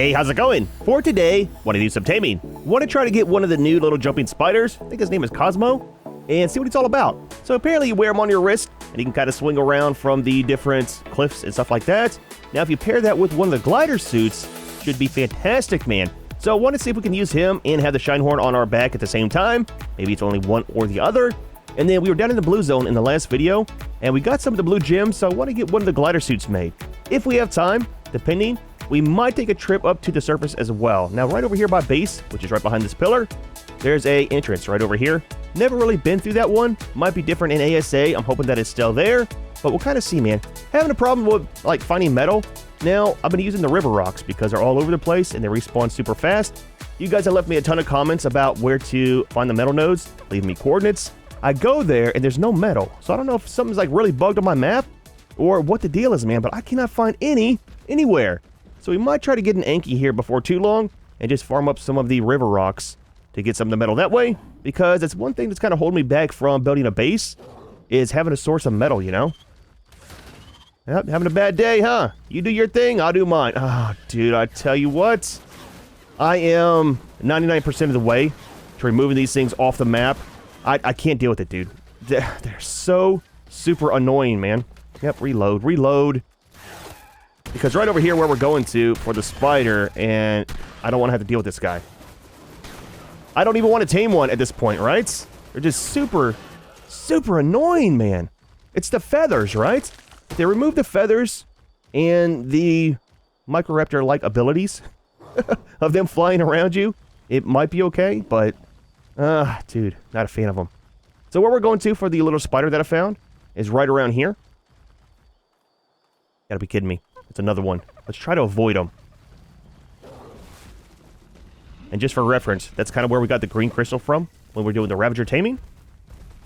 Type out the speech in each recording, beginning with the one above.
Hey, how's it going? For today, want to do some taming. Want to try to get one of the new little jumping spiders, I think his name is Cosmo, and see what it's all about. So apparently you wear them on your wrist, and you can kind of swing around from the different cliffs and stuff like that. Now if you pair that with one of the glider suits, should be fantastic, man. So I want to see if we can use him and have the shine horn on our back at the same time. Maybe it's only one or the other. And then we were down in the blue zone in the last video, and we got some of the blue gems, so I want to get one of the glider suits made. If we have time, depending, we might take a trip up to the surface as well. Now, right over here by base, which is right behind this pillar, there's a entrance right over here. Never really been through that one. Might be different in ASA. I'm hoping that it's still there, but we'll kind of see, man. Having a problem with, like, finding metal. Now, I've been using the river rocks because they're all over the place and they respawn super fast. You guys have left me a ton of comments about where to find the metal nodes, leaving me coordinates. I go there and there's no metal, so I don't know if something's like really bugged on my map or what the deal is, man, but I cannot find anywhere. So we might try to get an Anki here before too long and just farm up some of the river rocks to get some of the metal that way, because it's one thing that's kind of holding me back from building a base is having a source of metal, you know? Yep, having a bad day, huh? You do your thing, I'll do mine. Oh, dude, I tell you what. I am 99% of the way to removing these things off the map. I can't deal with it, dude. They're so super annoying, man. Yep, reload. Because right over here where we're going to for the spider, and I don't want to have to deal with this guy. I don't even want to tame one at this point, right? They're just super annoying, man. It's the feathers, right? If they remove the feathers and the Microraptor-like abilities of them flying around you, it might be okay, but dude, not a fan of them. So where we're going to for the little spider that I found is right around here. Gotta be kidding me. It's another one. Let's try to avoid them. And just for reference, that's kind of where we got the green crystal from when we're doing the Ravager taming.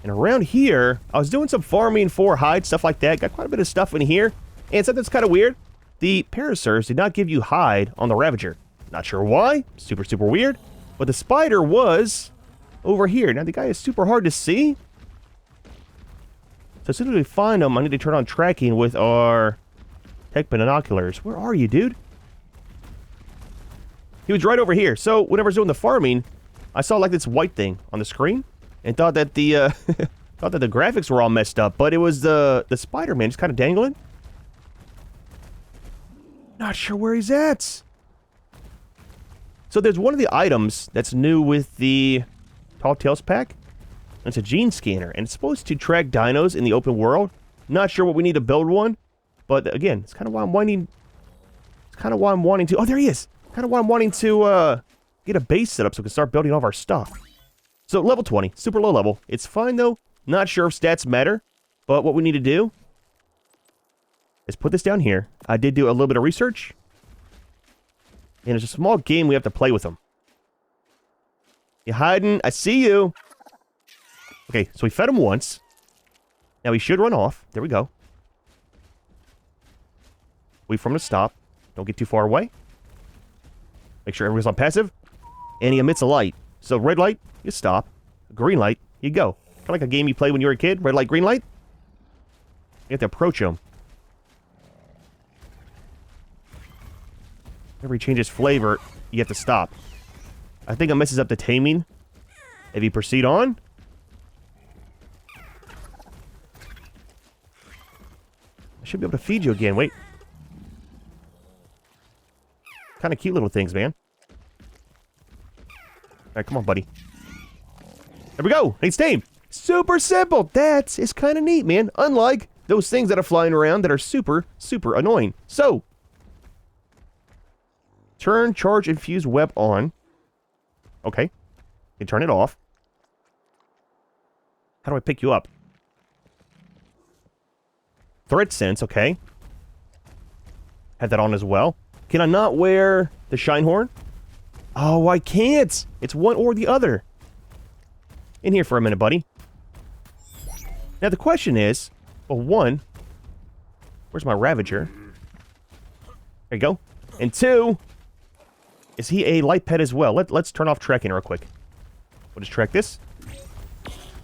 And around here, I was doing some farming for hide, stuff like that. Got quite a bit of stuff in here. And something that's kind of weird. The Parasaurs did not give you hide on the Ravager. Not sure why. Super weird. But the spider was over here. Now, the guy is super hard to see. So as soon as we find him, I need to turn on tracking with our tech binoculars. Where are you, dude? He was right over here. So whenever I was doing the farming, I saw like this white thing on the screen and thought that the thought that the graphics were all messed up, but it was the Spider-Man just kind of dangling. Not sure where he's at. So there's one of the items that's new with the Tall Tales pack. It's a gene scanner, and it's supposed to track dinos in the open world. Not sure what we need to build one, but again, it's kind of why I'm wanting. It's kind of why I'm wanting to. Oh, there he is. Kind of why I'm wanting to get a base set up so we can start building all of our stuff. So level 20, super low level. It's fine though. Not sure if stats matter, but what we need to do is put this down here. I did do a little bit of research, and it's a small game we have to play with them. You hiding? I see you. Okay, so we fed him once. Now he should run off. There we go. Wait for him to stop. Don't get too far away. Make sure everyone's on passive. And he emits a light. So red light, you stop. Green light, you go. Kind of like a game you played when you were a kid. Red light, green light. You have to approach him. Whenever he changes flavor, you have to stop. I think it messes up the taming if you proceed on. I should be able to feed you again. Wait. Kind of cute little things, man. Alright, come on, buddy. There we go. He's tamed. Super simple. That is kind of neat, man. Unlike those things that are flying around that are super annoying. So, turn charge infused web on. Okay. You can turn it off. How do I pick you up? Threat sense, okay. Have that on as well. Can I not wear the shine horn? Oh, I can't. It's one or the other. In here for a minute, buddy. Now the question is, well, one, where's my Ravager? There you go. And two, is he a light pet as well? Let's turn off tracking real quick. We'll just track this.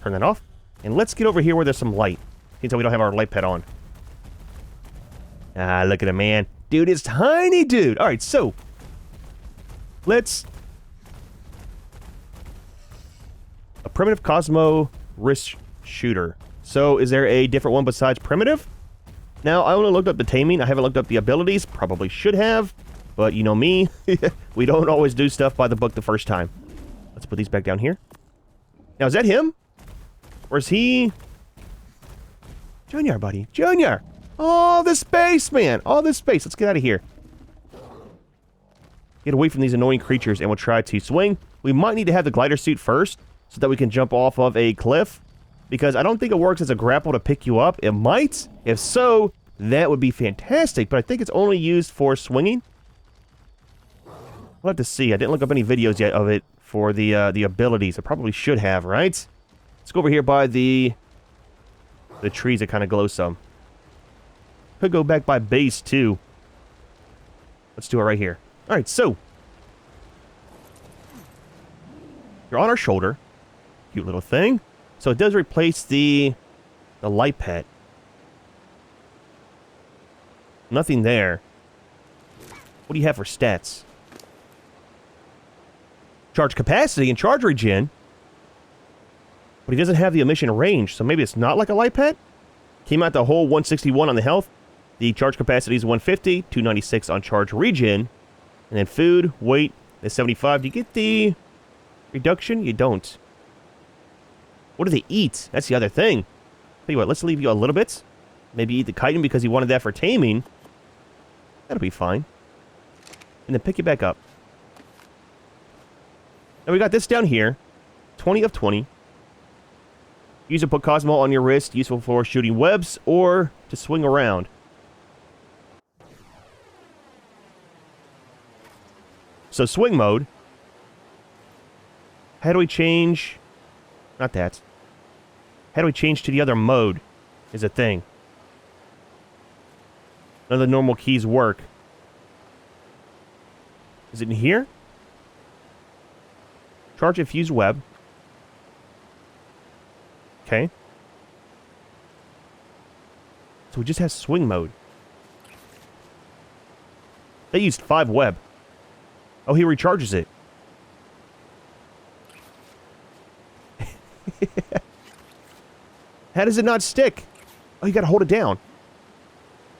Turn that off. And let's get over here where there's some light. You can tell we don't have our light pet on. Ah, look at him, man. Dude, it's tiny, dude. All right, so Let's... A primitive Cosmo wrist shooter. So, is there a different one besides primitive? Now, I only looked up the taming. I haven't looked up the abilities. Probably should have. But you know me. We don't always do stuff by the book the first time. Let's put these back down here. Now, is that him? Or is he... Junior, buddy. Junior! Oh, the space, man! All this space. Let's get out of here. Get away from these annoying creatures, and we'll try to swing. We might need to have the glider suit first, so that we can jump off of a cliff. Because I don't think it works as a grapple to pick you up. It might. If so, that would be fantastic. But I think it's only used for swinging. We'll have to see. I didn't look up any videos yet of it for the abilities. I probably should have, right? Let's go over here by the trees that kind of glow some. Could go back by base, too. Let's do it right here. Alright, so. You're on our shoulder. Cute little thing. So it does replace the light pet. Nothing there. What do you have for stats? Charge capacity and charge regen. But he doesn't have the emission range, so maybe it's not like a light pet? Came out the whole 161 on the health. The charge capacity is 150, 296 on charge regen. And then food, weight is 75. Do you get the reduction? You don't. What do they eat? That's the other thing. Tell you what, let's leave you a little bit. Maybe eat the chitin because you wanted that for taming. That'll be fine. And then pick you back up. Now we got this down here. 20 of 20. Use to put Cosmo on your wrist. Useful for shooting webs or to swing around. So swing mode. How do we change... Not that. How do we change to the other mode is a thing. None of the normal keys work. Is it in here? Charge and fuse web. Okay. So we just have swing mode. They used 5 web. Oh, he recharges it. How does it not stick? Oh, you gotta hold it down.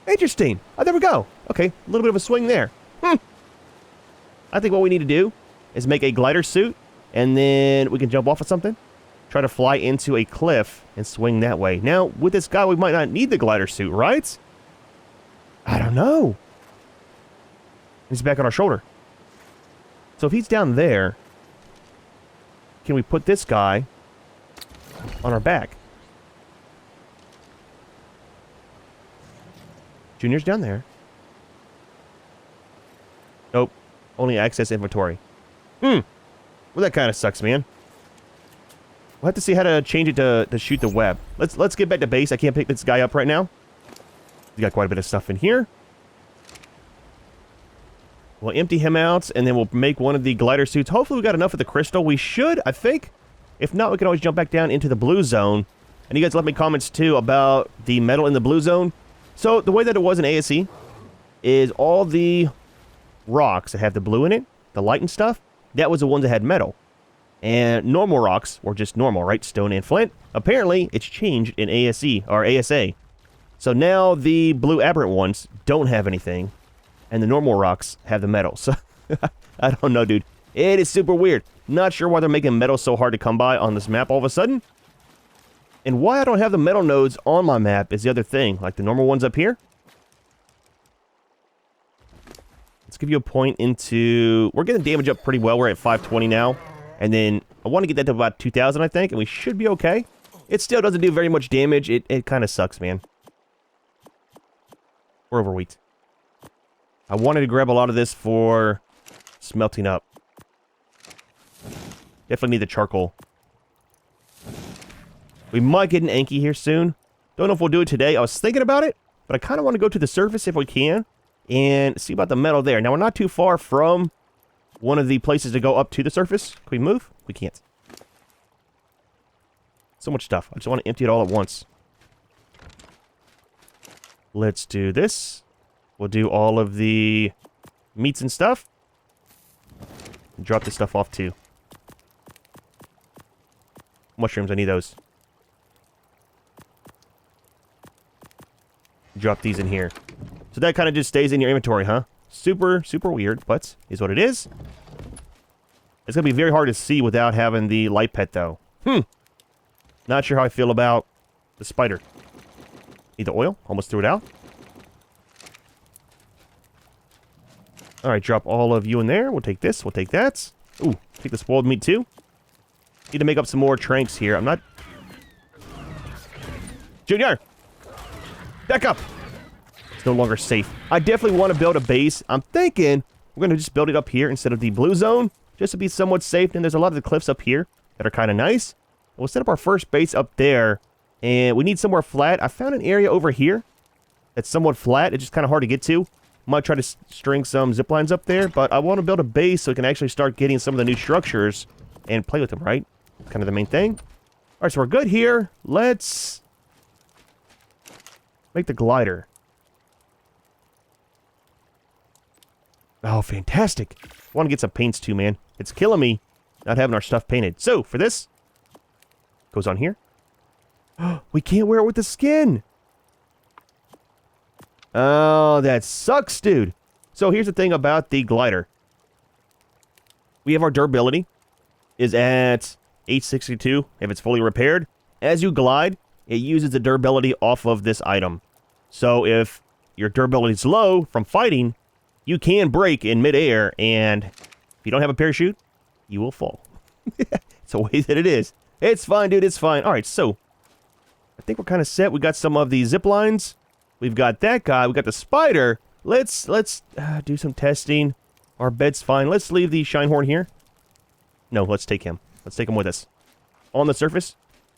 Interesting. Oh, there we go. Okay, a little bit of a swing there. I think what we need to do is make a glider suit, and then we can jump off of something. Try to fly into a cliff and swing that way. Now, with this guy, we might not need the glider suit, right? I don't know. He's back on our shoulder. So if he's down there, can we put this guy on our back? Junior's down there. Nope. Only access inventory. Well, that kind of sucks, man. We'll have to see how to change it to shoot the web. Let's get back to base. I can't pick this guy up right now. He's got quite a bit of stuff in here. We'll empty him out, and then we'll make one of the glider suits. Hopefully we got enough of the crystal. We should, I think. If not, we can always jump back down into the blue zone. And you guys left me comments, too, about the metal in the blue zone. So, the way that it was in ASE is all the rocks that have the blue in it, the light and stuff, that was the ones that had metal. And normal rocks were just normal, right? Stone and flint. Apparently, it's changed in ASE, or ASA. So now the blue aberrant ones don't have anything, and the normal rocks have the metal. So, I don't know, dude. It is super weird. Not sure why they're making metal so hard to come by on this map all of a sudden. And why I don't have the metal nodes on my map is the other thing. Like the normal ones up here. Let's give you a point into... We're getting damage up pretty well. We're at 520 now. And then I want to get that to about 2,000, I think. And we should be okay. It still doesn't do very much damage. It kind of sucks, man. We're overweight. I wanted to grab a lot of this for smelting up. Definitely need the charcoal. We might get an Anki here soon. Don't know if we'll do it today. I was thinking about it, but I kind of want to go to the surface if we can and see about the metal there. Now, we're not too far from one of the places to go up to the surface. Can we move? We can't. So much stuff. I just want to empty it all at once. Let's do this. We'll do all of the meats and stuff. Drop this stuff off too. Mushrooms, I need those. Drop these in here. So that kind of just stays in your inventory, huh? Super, super weird, but is what it is. It's going to be very hard to see without having the light pet, though. Not sure how I feel about the spider. Need the oil. Almost threw it out. Alright, drop all of you in there. We'll take this. We'll take that. Ooh, take the spoiled meat, too. Need to make up some more tranks here. I'm not... Junior! Back up! It's no longer safe. I definitely want to build a base. I'm thinking we're going to just build it up here instead of the blue zone, just to be somewhat safe. And there's a lot of the cliffs up here that are kind of nice. We'll set up our first base up there, and we need somewhere flat. I found an area over here that's somewhat flat. It's just kind of hard to get to. Might try to string some zip lines up there, but I want to build a base so we can actually start getting some of the new structures and play with them, right? That's kind of the main thing. All right, so we're good here. Let's make the glider. Oh, fantastic. I want to get some paints too, man. It's killing me not having our stuff painted. So, for this, goes on here. We can't wear it with the skin. Oh, that sucks, dude. So, here's the thing about the glider. We have our durability is at 862 if it's fully repaired. As you glide, it uses the durability off of this item. So, if your durability is low from fighting, you can break in midair, and if you don't have a parachute, you will fall. It's the way that it is. It's fine, dude. It's fine. All right, so I think we're kind of set. We got some of the zip lines. We've got that guy. We got the spider. Let's do some testing. Our bed's fine. Let's leave the Shinehorn here. No, let's take him. Let's take him with us. On the surface,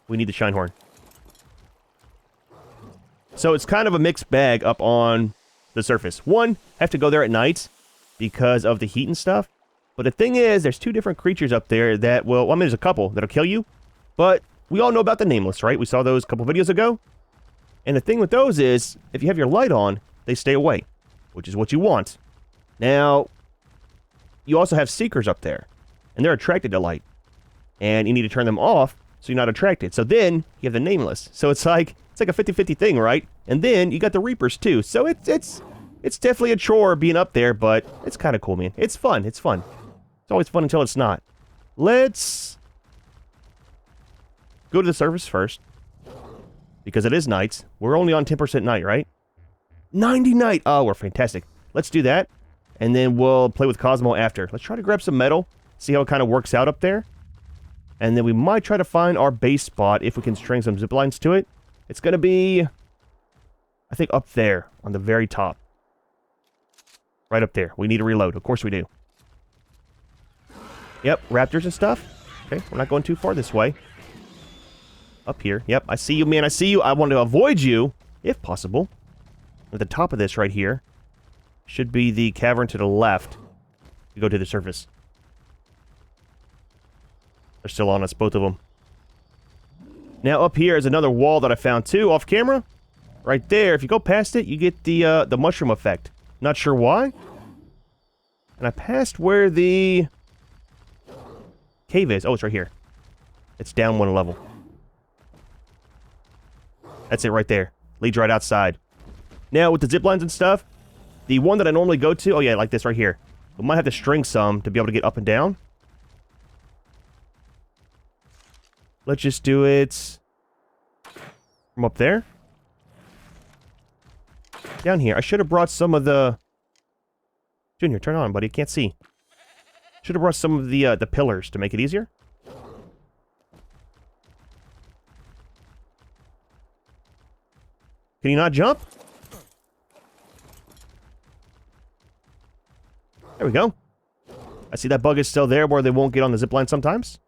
we need the Shinehorn. So it's kind of a mixed bag up on the surface. One, have to go there at night because of the heat and stuff. But the thing is, there's two different creatures up there that will... I mean, there's a couple that'll kill you. But we all know about the Nameless, right? We saw those a couple videos ago. And the thing with those is, if you have your light on, they stay away, which is what you want. Now, you also have Seekers up there, and they're attracted to light. And you need to turn them off so you're not attracted. So then, you have the Nameless. So it's like a 50-50 thing, right? And then, you got the Reapers, too. So it's definitely a chore being up there, but it's kind of cool, man. It's fun. It's fun. It's always fun until it's not. Let's go to the surface first. Because it is night. We're only on 10% night, right? 90 night! Oh, we're fantastic. Let's do that. And then we'll play with Cosmo after. Let's try to grab some metal. See how it kind of works out up there. And then we might try to find our base spot if we can string some zip lines to it. It's going to be, I think, up there on the very top. Right up there. We need to reload. Of course we do. Yep, raptors and stuff. Okay, we're not going too far this way. Up here. Yep, I see you, man. I see you. I want to avoid you, if possible. At the top of this right here should be the cavern to the left. You go to the surface. They're still on us, both of them. Now, up here is another wall that I found, too, off camera. Right there. If you go past it, you get the mushroom effect. Not sure why. And I passed where the cave is. Oh, it's right here. It's down one level. That's it right there. Leads right outside. Now, with the zip lines and stuff, the one that I normally go to... Oh, yeah, like this right here. We might have to string some to be able to get up and down. Let's just do it from up there. Down here. I should have brought some of the... Junior, turn on, buddy. Can't see. Should have brought some of the pillars to make it easier. Can you not jump? There we go. I see that bug is still there where they won't get on the zipline sometimes.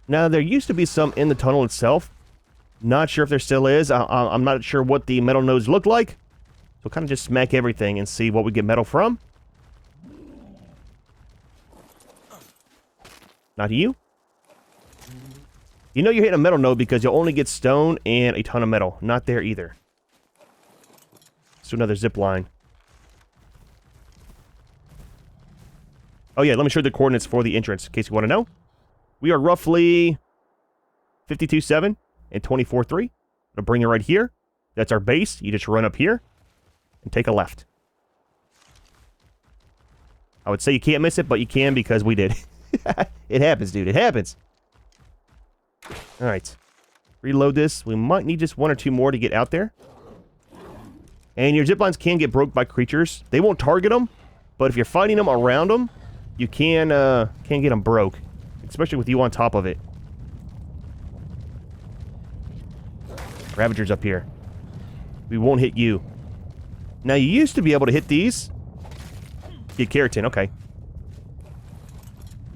Now, there used to be some in the tunnel itself. Not sure if there still is. I'm not sure what the metal nodes look like. So kind of just smack everything and see what we get metal from. Not you. You know you're hitting a metal node because you'll only get stone and a ton of metal. Not there either. Let's do another zip line. Oh yeah, let me show you the coordinates for the entrance, in case you want to know. We are roughly 52.7 and 24.3. I'll bring you right here. That's our base. You just run up here and take a left. I would say you can't miss it, but you can because we did. It happens, dude. It happens. Alright. Reload this. We might need just one or two more to get out there. And your ziplines can get broke by creatures. They won't target them, but if you're fighting them around them, you can get them broke. Especially with you on top of it. Ravagers up here. We won't hit you. Now, you used to be able to hit these. Get keratin, okay.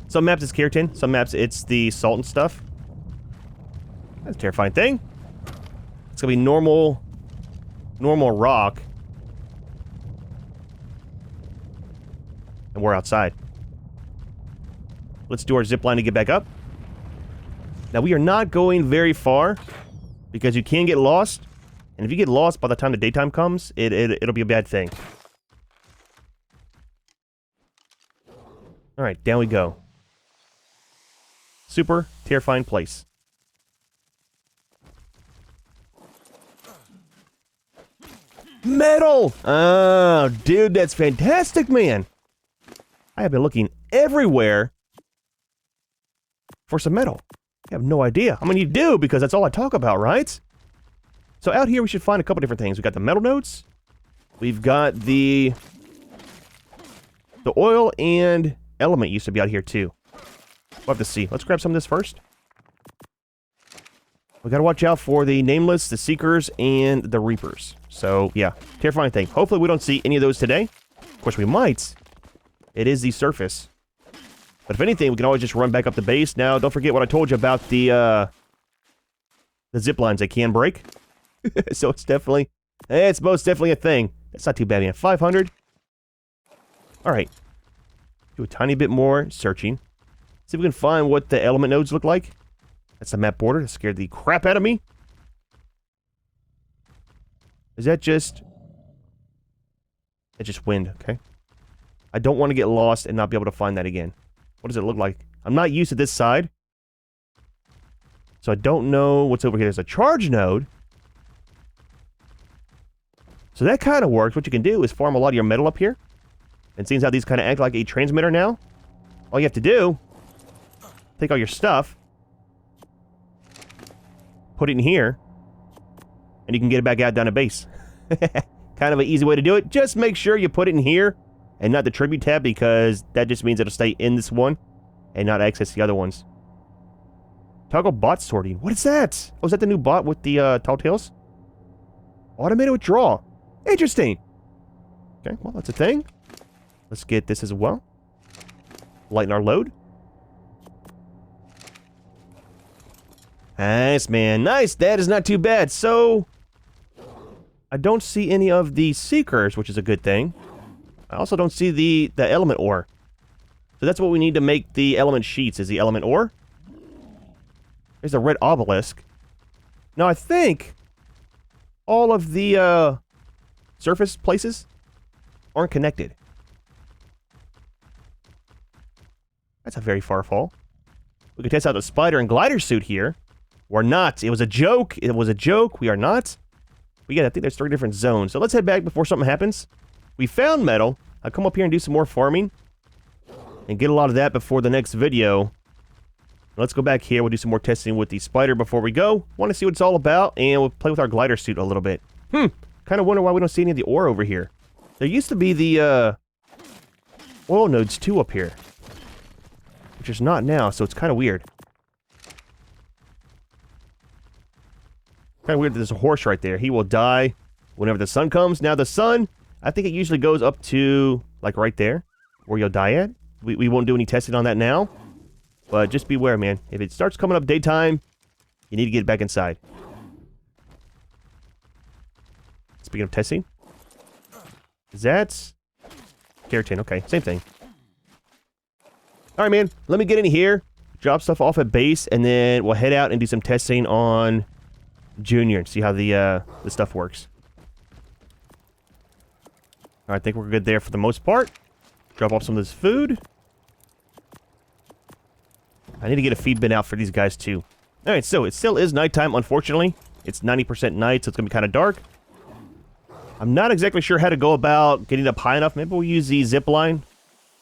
Some maps it's keratin, some maps it's the salt and stuff. That's a terrifying thing. It's gonna be normal rock. And we're outside. Let's do our zip line to get back up. Now, we are not going very far because you can get lost. And if you get lost by the time the daytime comes, it'll be a bad thing. Alright, down we go. Super terrifying place. Metal! Oh, dude, that's fantastic, man. I have been looking everywhere for some metal. I have no idea. I mean, you do, because that's all I talk about, right? So out here, we should find a couple different things. We've got the metal nodes. We've got the oil and element used to be out here, too. We'll have to see. Let's grab some of this first. We gotta watch out for the Nameless, the Seekers, and the Reapers. So, yeah. Terrifying thing. Hopefully we don't see any of those today. Of course, we might. It is the surface. But if anything, we can always just run back up the base. Now, don't forget what I told you about the zip lines. They can break. So it's most definitely a thing. That's not too bad, man. 500. Alright. Do a tiny bit more searching. See if we can find what the element nodes look like. That's the map border. That scared the crap out of me. Is that just... It's just wind, okay. I don't want to get lost and not be able to find that again. What does it look like? I'm not used to this side. So I don't know what's over here. There's a charge node. So that kind of works. What you can do is farm a lot of your metal up here. And seeing how these kind of act like a transmitter now, all you have to do, take all your stuff, put it in here, and you can get it back out down to base. Kind of an easy way to do it. Just make sure you put it in here and not the tribute tab, because that just means it'll stay in this one and not access the other ones. Toggle bot sorting. What is that? Oh, is that the new bot with the tall tails? Automated withdrawal. Interesting. Okay, well, that's a thing. Let's get this as well. Lighten our load. Nice, man. Nice. That is not too bad. So, I don't see any of the Seekers, which is a good thing. I also don't see the element ore. So that's what we need to make the element sheets, is the element ore. There's a red obelisk. Now, I think all of the surface places aren't connected. That's a very far fall. We can test out the spider and glider suit here. We're not. It was a joke. It was a joke. We are not. I think there's 3 different zones. So let's head back before something happens. We found metal. I'll come up here and do some more farming. And get a lot of that before the next video. Let's go back here. We'll do some more testing with the spider before we go. Want to see what it's all about. And we'll play with our glider suit a little bit. Kind of wonder why we don't see any of the ore over here. There used to be the oil nodes too up here. Which is not now, so it's kind of weird. Kind of weird that there's a horse right there. He will die whenever the sun comes. Now the sun, I think it usually goes up to, like, right there, where you'll die at. We won't do any testing on that now. But just beware, man. If it starts coming up daytime, you need to get back inside. Speaking of testing. Is that... Keratin, okay. Same thing. Alright, man. Let me get in here. Drop stuff off at base, and then we'll head out and do some testing on Junior and see how the stuff works. Alright, I think we're good there for the most part. Drop off some of this food. I need to get a feed bin out for these guys, too. Alright, so it still is nighttime, unfortunately. It's 90% night, so it's going to be kind of dark. I'm not exactly sure how to go about getting up high enough. Maybe we'll use the zip line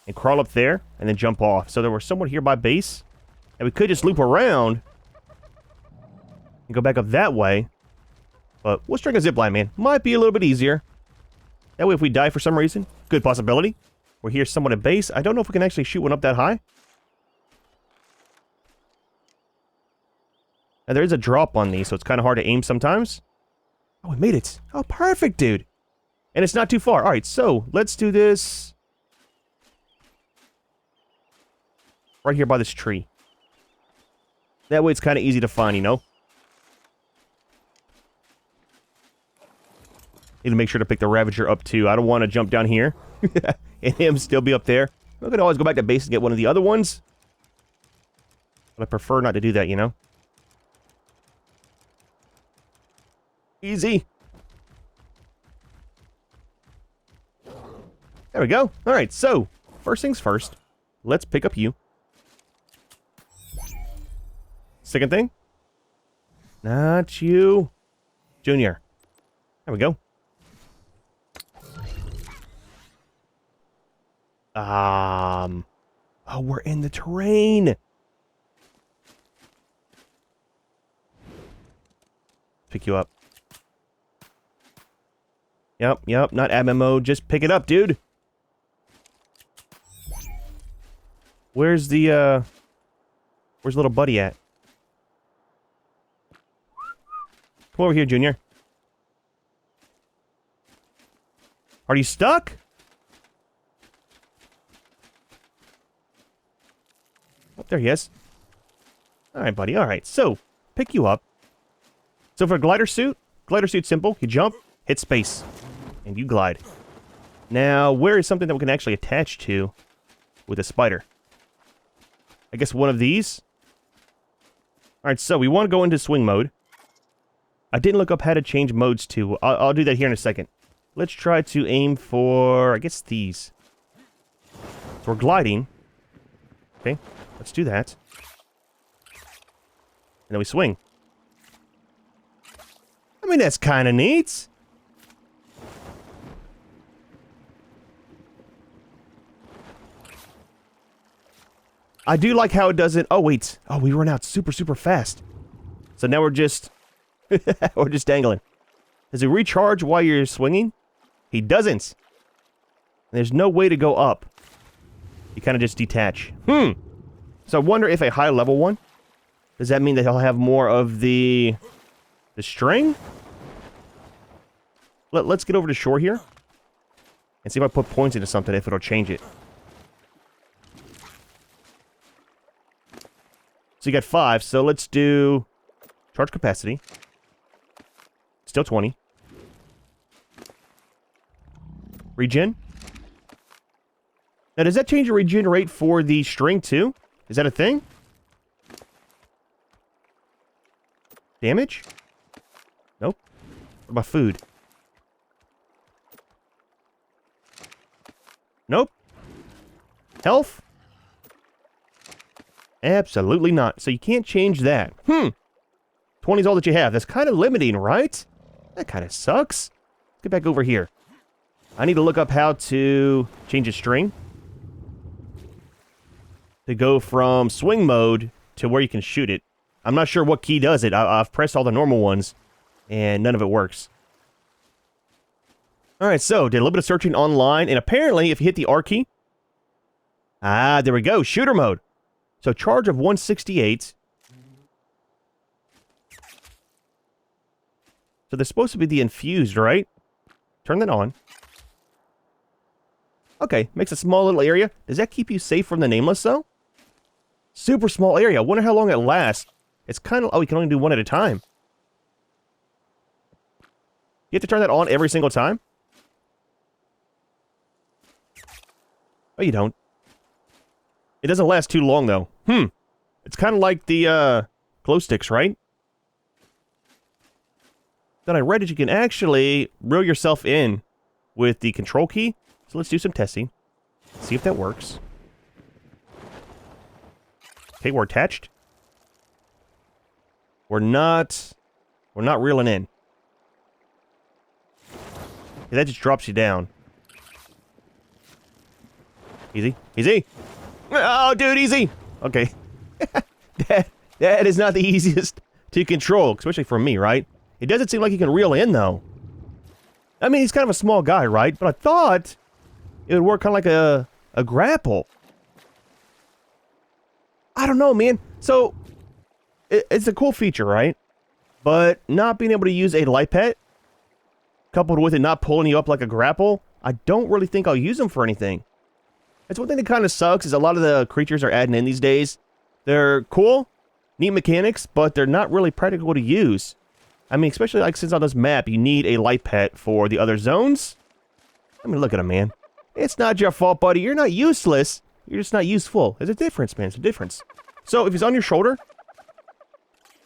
and crawl up there and then jump off. So there was someone here by base. And we could just loop around and go back up that way. But we'll string a zip line, man. Might be a little bit easier. That way if we die for some reason, good possibility. We're here somewhat at base. I don't know if we can actually shoot one up that high. Now, there is a drop on these, so it's kind of hard to aim sometimes. Oh, we made it. Oh, perfect, dude. And it's not too far. All right, so let's do this right here by this tree. That way it's kind of easy to find, you know? Need to make sure to pick the Ravager up, too. I don't want to jump down here and him still be up there. I could always go back to base and get one of the other ones. But I prefer not to do that, you know? Easy. There we go. All right, so first things first, let's pick up you. Second thing, not you, Junior. There we go. Oh, we're in the terrain. Pick you up. Yep, not admin mode. Just pick it up, dude. Where's little buddy at? Come over here, Junior. Are you stuck? Oh, there he is. Alright, buddy. Alright, so, pick you up. So for a glider suit's simple. You jump, hit space, and you glide. Now, where is something that we can actually attach to with a spider? I guess one of these? Alright, so we want to go into swing mode. I didn't look up how to change modes to. I'll do that here in a second. Let's try to aim for, I guess, these. So we're gliding. Okay, let's do that. And then we swing. I mean, that's kind of neat. I do like how it does it. Oh, wait. Oh, we run out super, super fast. So now we're just... we're just dangling. Does he recharge while you're swinging? He doesn't. There's no way to go up. You kind of just detach. So I wonder if a high level one, does that mean that he'll have more of the string? Let's get over to shore here and see if I put points into something, if it'll change it. So you got 5, so let's do charge capacity. Still 20. Regen. Now, does that change your regen rate for the string, too? Is that a thing? Damage? Nope. What about food? Nope. Health? Absolutely not. So you can't change that. 20 is all that you have. That's kind of limiting, right? That kind of sucks. Let's get back over here. I need to look up how to change a string. To go from swing mode to where you can shoot it. I'm not sure what key does it. I've pressed all the normal ones, and none of it works. Alright, so did a little bit of searching online, and apparently if you hit the R key... there we go. Shooter mode. So charge of 168... So they're supposed to be the infused, right? Turn that on. Okay, makes a small little area. Does that keep you safe from the nameless, though? Super small area. I wonder how long it lasts. It's kind of... Oh, you can only do one at a time. You have to turn that on every single time? Oh, you don't. It doesn't last too long, though. It's kind of like the, glow sticks, right? Then I read that you can actually reel yourself in with the control key. So let's do some testing. See if that works. Okay, we're attached. We're not reeling in. Yeah, that just drops you down. Easy, easy. Oh, dude, easy. Okay. that is not the easiest to control, especially for me, right? It doesn't seem like he can reel in, though. I mean, he's kind of a small guy, right? But I thought it would work kind of like a grapple. I don't know, man. So, it's a cool feature, right? But not being able to use a light pet, coupled with it not pulling you up like a grapple, I don't really think I'll use them for anything. That's one thing that kind of sucks, is a lot of the creatures are adding in these days. They're cool, neat mechanics, but they're not really practical to use. I mean, especially like since on this map, you need a light pet for the other zones. I mean, look at him, man. It's not your fault, buddy. You're not useless. You're just not useful. There's a difference, man. There's a difference. So, if he's on your shoulder,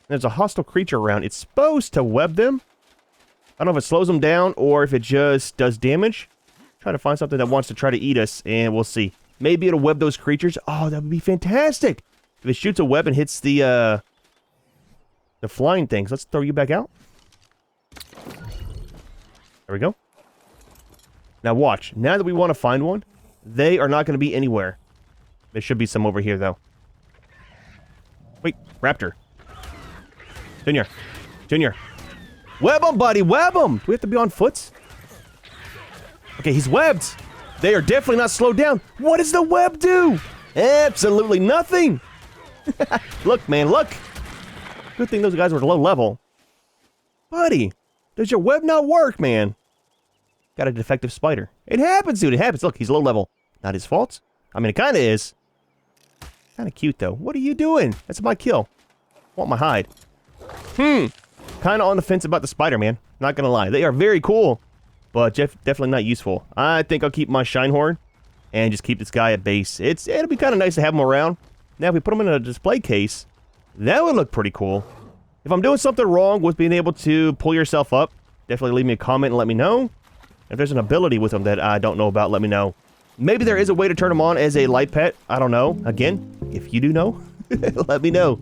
there's a hostile creature around, it's supposed to web them. I don't know if it slows them down or if it just does damage. Try to find something that wants to try to eat us, and we'll see. Maybe it'll web those creatures. Oh, that would be fantastic. If it shoots a web and hits the flying things. Let's throw you back out. There we go. Now watch. Now that we want to find one, they are not going to be anywhere. There should be some over here, though. Wait, raptor. Junior. Junior. Web him, buddy. Web him. Do we have to be on foot? Okay, he's webbed. They are definitely not slowed down. What does the web do? Absolutely nothing. Look, man, look. Good thing those guys were low level. Buddy, does your web not work, man? Got a defective spider. It happens, dude. It happens. Look, he's low level. Not his fault. I mean, it kind of is. Kind of cute, though. What are you doing? That's my kill. Want my hide. Kind of on the fence about the spider, man. Not gonna lie. They are very cool, but definitely not useful. I think I'll keep my Shinehorn and just keep this guy at base. It'll be kind of nice to have him around. Now, if we put him in a display case, that would look pretty cool. If I'm doing something wrong with being able to pull yourself up, definitely leave me a comment and let me know. If there's an ability with him that I don't know about, let me know. Maybe there is a way to turn him on as a light pet. I don't know. Again, if you do know, let me know.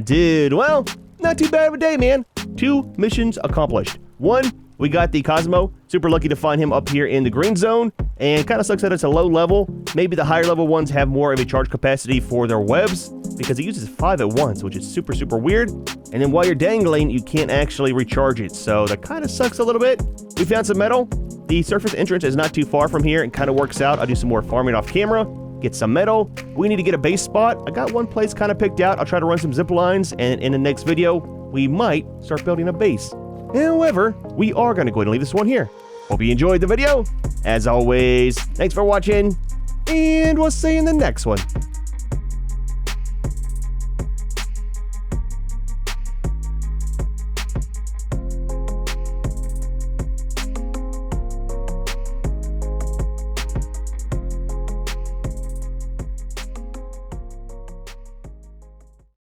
Dude. Well, not too bad of a day, man. 2 missions accomplished. 1, we got the Cosmo. Super lucky to find him up here in the green zone. And kind of sucks that it's a low level. Maybe the higher level ones have more of a charge capacity for their webs, because it uses 5 at once, which is super, super weird. And then while you're dangling, you can't actually recharge it. So that kind of sucks a little bit. We found some metal. The surface entrance is not too far from here and kind of works out. I'll do some more farming off camera, get some metal. We need to get a base spot. I got one place kind of picked out. I'll try to run some zip lines, and in the next video, we might start building a base. However, we are going to go ahead and leave this one here. Hope you enjoyed the video. As always, thanks for watching, and we'll see you in the next one.